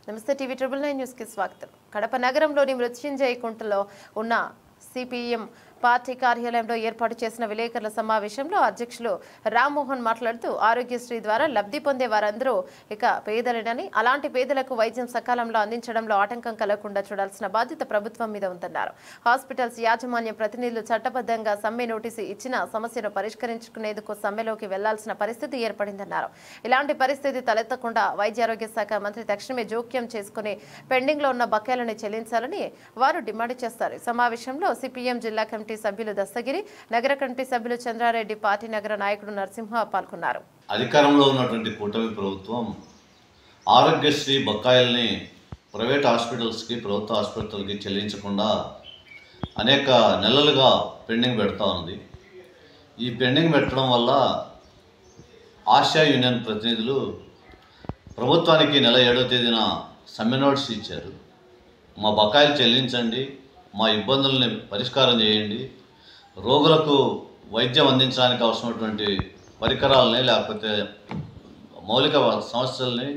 నమస్తే TV 999 news కి స్వాగతం. కడప నగరంలోని మృత్యుంజయ కుంటలో ఉన్న సిపిఎం పార్టీ కార్యాలయంలో ఏర్పాటు చేసిన విలేకరుల సమావేశంలో అధ్యక్షులు రామ్మోహన్ మాట్లాడుతూ ఆరోగ్యశ్రీ ద్వారా లబ్ధి పొందే వారందరూ ఇక పేదలేనని, అలాంటి పేదలకు వైద్యం సకాలంలో అందించడంలో ఆటంకం కలగకుండా చూడాల్సిన బాధ్యత ప్రభుత్వం మీద ఉందన్నారు. హాస్పిటల్స్ యాజమాన్య ప్రతినిధులు చట్టబద్ధంగా సమ్మె నోటీసు ఇచ్చిన సమస్యను పరిష్కరించుకునేందుకు సమ్మెలోకి వెళ్లాల్సిన పరిస్థితి ఏర్పడిందన్నారు. ఇలాంటి పరిస్థితి తలెత్తకుండా వైద్యారోగ్య శాఖ మంత్రి తక్షణమే జోక్యం చేసుకుని పెండింగ్ లో ఉన్న బకాయిలను చెల్లించాలని వారు డిమాండ్ చేస్తారు. సమావేశంలో సిపిఎం జిల్లా కమిటీ సభ్యులు దస్తగిరి, నగర కమిటీ సభ్యులు చంద్రారెడ్డి, పార్టీ నగర నాయకుడు నరసింహ పాల్గొన్నారు. అధికారంలో ఉన్నటువంటి కూటమి ప్రభుత్వం ఆరోగ్యశ్రీ బకాయిల్ని ప్రైవేట్ హాస్పిటల్స్కి, ప్రభుత్వ హాస్పిటల్కి చెల్లించకుండా అనేక నెలలుగా పెండింగ్ పెడతా ఉంది. ఈ పెండింగ్ పెట్టడం వల్ల ఆశా యూనియన్ ప్రతినిధులు ప్రభుత్వానికి నెల 7వ తేదీన సమ్మె నోటీస్ ఇచ్చారు. మా బకాయిలు చెల్లించండి, మా ఇబ్బందుల్ని పరిష్కారం చేయండి, రోగులకు వైద్యం అందించడానికి అవసరమైనటువంటి పరికరాలని లేకపోతే మౌలిక సమస్యల్ని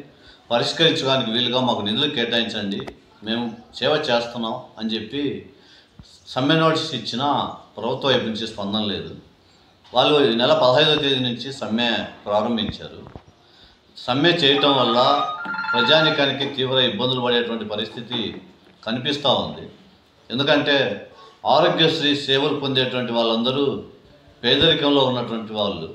పరిష్కరించడానికి వీలుగా మాకు నిధులు కేటాయించండి, మేము సేవ చేస్తున్నాం అని చెప్పి సమ్మె నోటీస్ ఇచ్చినా ప్రభుత్వం వైపు నుంచి స్పందన లేదు. వాళ్ళు ఈ నెల 15వ తేదీ నుంచి సమ్మె ప్రారంభించారు. సమ్మె చేయటం వల్ల ప్రజానికానికి తీవ్ర ఇబ్బందులు పడేటువంటి పరిస్థితి కనిపిస్తూ ఉంది. ఎందుకంటే ఆరోగ్యశ్రీ సేవలు పొందేటువంటి వాళ్ళందరూ పేదరికంలో ఉన్నటువంటి వాళ్ళు,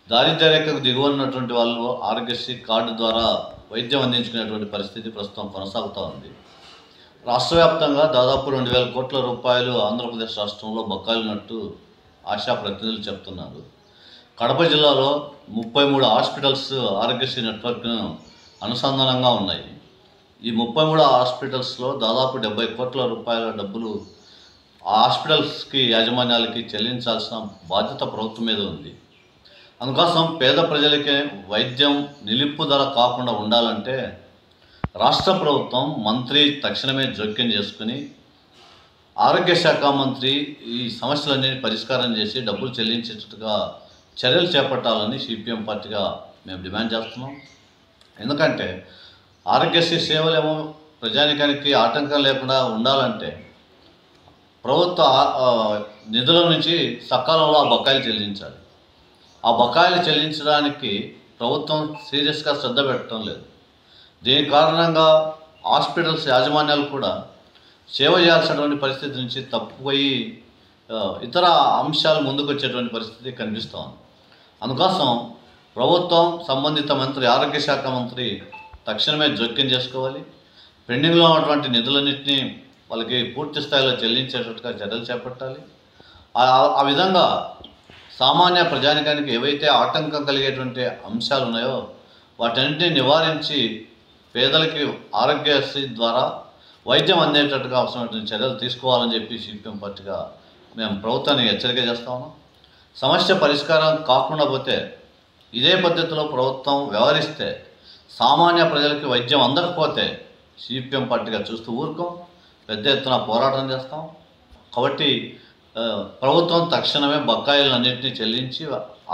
దారిద్ర్య రేఖకు దిగువ ఉన్నటువంటి వాళ్ళు ఆరోగ్యశ్రీ కార్డు ద్వారా వైద్యం అందించుకునేటువంటి పరిస్థితి ప్రస్తుతం కొనసాగుతూ ఉంది. రాష్ట్ర వ్యాప్తంగా దాదాపు 2,000 కోట్ల రూపాయలు ఆంధ్రప్రదేశ్ రాష్ట్రంలో బకాయిలున్నట్టు ఆశా ప్రతినిధులు చెప్తున్నారు. కడప జిల్లాలో 33 హాస్పిటల్స్ ఆరోగ్యశ్రీ నెట్వర్క్ను అనుసంధానంగా ఉన్నాయి. ఈ 33 హాస్పిటల్స్లో దాదాపు 70 కోట్ల రూపాయల డబ్బులు ఆ హాస్పిటల్స్కి, యాజమాన్యాలకి చెల్లించాల్సిన బాధ్యత ప్రభుత్వం మీద ఉంది. అందుకోసం పేద ప్రజలకే వైద్యం నిలుపుదల కాకుండా ఉండాలంటే రాష్ట్ర ప్రభుత్వం మంత్రి తక్షణమే జోక్యం చేసుకుని ఆరోగ్య శాఖ మంత్రి ఈ సమస్యలన్నీ పరిష్కారం చేసి డబ్బులు చెల్లించేటట్టుగా చర్యలు చేపట్టాలని సిపిఎం పార్టీగా మేము డిమాండ్ చేస్తున్నాం. ఎందుకంటే ఆరోగ్యశ్రీ సేవలేమో ప్రజానికానికి ఆటంకం లేకుండా ఉండాలంటే ప్రభుత్వ నిధుల నుంచి సకాలంలో ఆ బకాయిలు చెల్లించాలి. ఆ బకాయిలు చెల్లించడానికి ప్రభుత్వం సీరియస్గా శ్రద్ధ పెట్టడం లేదు. దీని కారణంగా హాస్పిటల్స్ యాజమాన్యాలు కూడా సేవ చేయాల్సినటువంటి పరిస్థితి నుంచి తప్పిపోయి ఇతర అంశాలు ముందుకు వచ్చేటువంటి పరిస్థితి కనిపిస్తూ ఉంది. అందుకోసం ప్రభుత్వం, సంబంధిత మంత్రి, ఆరోగ్య శాఖ మంత్రి తక్షణమే జోక్యం చేసుకోవాలి. పెండింగ్లో ఉన్నటువంటి నిధులన్నింటినీ వాళ్ళకి పూర్తి స్థాయిలో చెల్లించేటట్టుగా చర్యలు చేపట్టాలి. ఆ విధంగా సామాన్య ప్రజానికానికి ఏవైతే ఆటంకం కలిగేటువంటి అంశాలు ఉన్నాయో వాటన్నింటినీ నివారించి పేదలకి ఆరోగ్యశ్రీ ద్వారా వైద్యం అందేటట్టుగా అవసరమైనటువంటి చర్యలు తీసుకోవాలని చెప్పి సిపిఎం పార్టీగా మేము ప్రభుత్వాన్ని హెచ్చరిక చేస్తా ఉన్నాం. సమస్య పరిష్కారం కాకుండా పోతే ఇదే పద్ధతిలో ప్రభుత్వం వ్యవహరిస్తే, సామాన్య ప్రజలకి వైద్యం అందకపోతే సిపిఎం పార్టీగా చూస్తూ ఊరుకోం, పెద్ద ఎత్తున పోరాటం చేస్తాం. కాబట్టి ప్రభుత్వం తక్షణమే బకాయిలన్నింటినీ చెల్లించి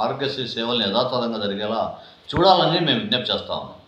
ఆరోగ్యశ్రీ సేవలను యథాతథంగా జరిగేలా చూడాలని మేము విజ్ఞప్తి చేస్తా ఉన్నాం.